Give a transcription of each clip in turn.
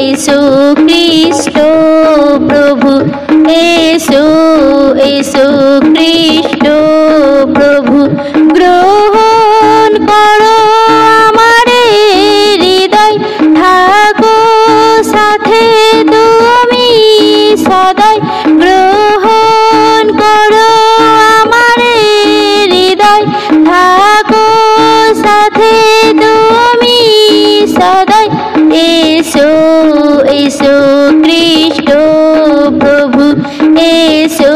এসো খ্রিস্ট প্রভু, এসো এসো খ্রিস্ট প্রভু। গ্রহণ করো আমার হৃদয়, থাকো সাথে তুমি সদাই। গ্রহণ করো আমার হৃদয়, থাকো সাথে তুমি সদাই। এসো এসো খ্রিস্ট প্রভু, এসো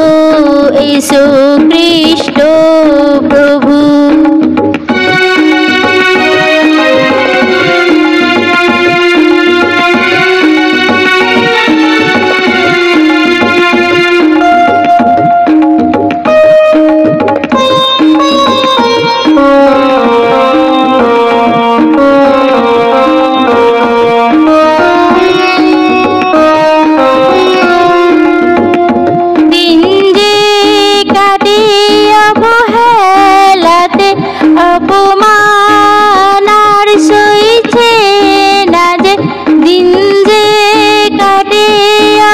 এসো খ্রিস্ট প্রভু। অপমান আর সইছে না যে, দিন যে কাটে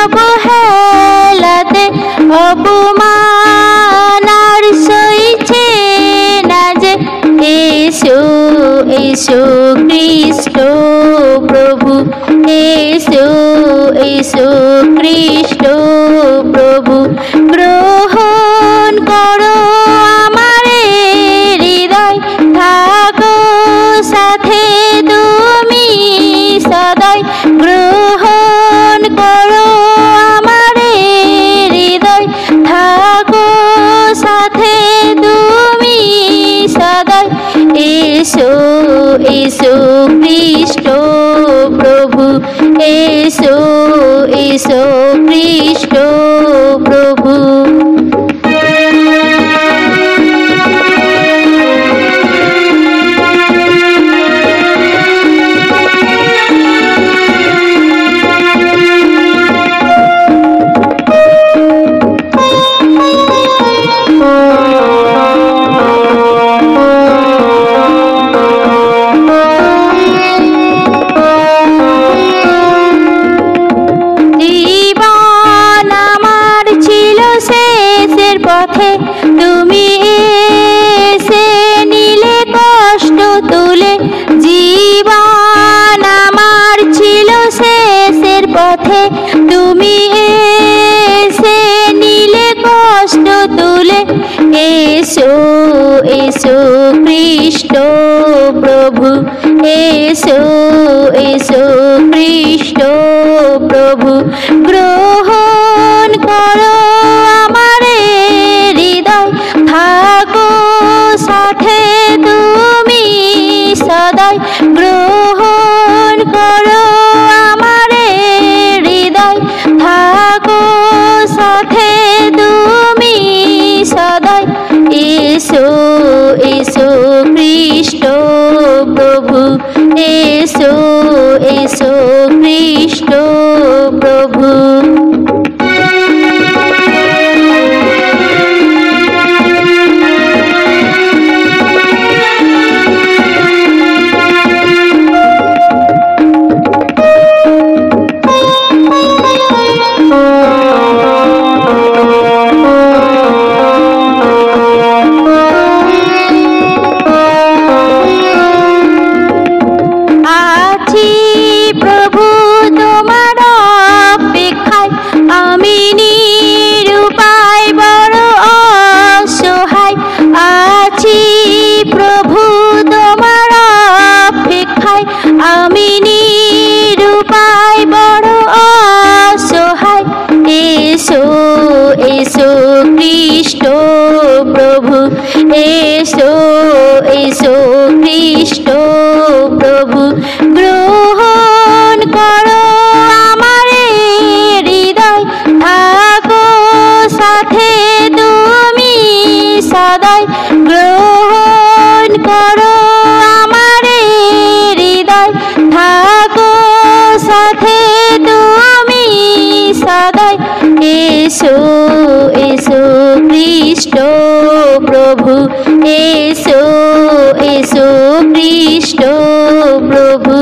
অবহেলাতে। অপমান আর সইছে না যে, এসো এসো খ্রিস্ট প্রভু, এসো এসো খ্রিস্ট প্রভু। গ্রহণ করো আমার হৃদয়, থাকো সাথে তুমি সদাই। গ্রহণ করো আমার হৃদয়, থাকো সাথে তুমি সদাই। এসো এসো খ্রিস্ট প্রভু, এসো এসো খ্রিস্ট প্রভু। পথে তুমি এসে নিলে কষ্ট তুলে। জীবন আমার ছিল শেষের পথে, তুমি এসে নিলে কষ্ট তুলে। এসো এসো খ্রিস্ট প্রভু, এসো এসো খ্রিস্ট প্রভু। গ্রহণ করো আমার হৃদয়, থাকো সাথে তুমি সদাই। গ্রহণ করো আমার হৃদয়, থাকো সাথে তুমি সদাই। এসো এসো খ্রিস্ট প্রভু, এসো এসো খ্রিস্ট প্রভু। প্রভু তোমার অপেক্ষায় আমি নিরুপায় বড় অসহায়। আছি প্রভু তোমার অপেক্ষায় আমি নিরুপায় বড় অসহায়। এসো এসো খ্রিস্ট প্রভু, এসো এসো খ্রিস্ট প্রভু। গ্রহণ করো আমার হৃদয়, থাকো সাথে তুমি সদাই। গ্রহণ করো আমার হৃদয়, থাকো সাথে তুমি সদাই। এসো এসো খ্রিস্ট প্রভু, এসো এসো খ্রিস্ট প্রভু।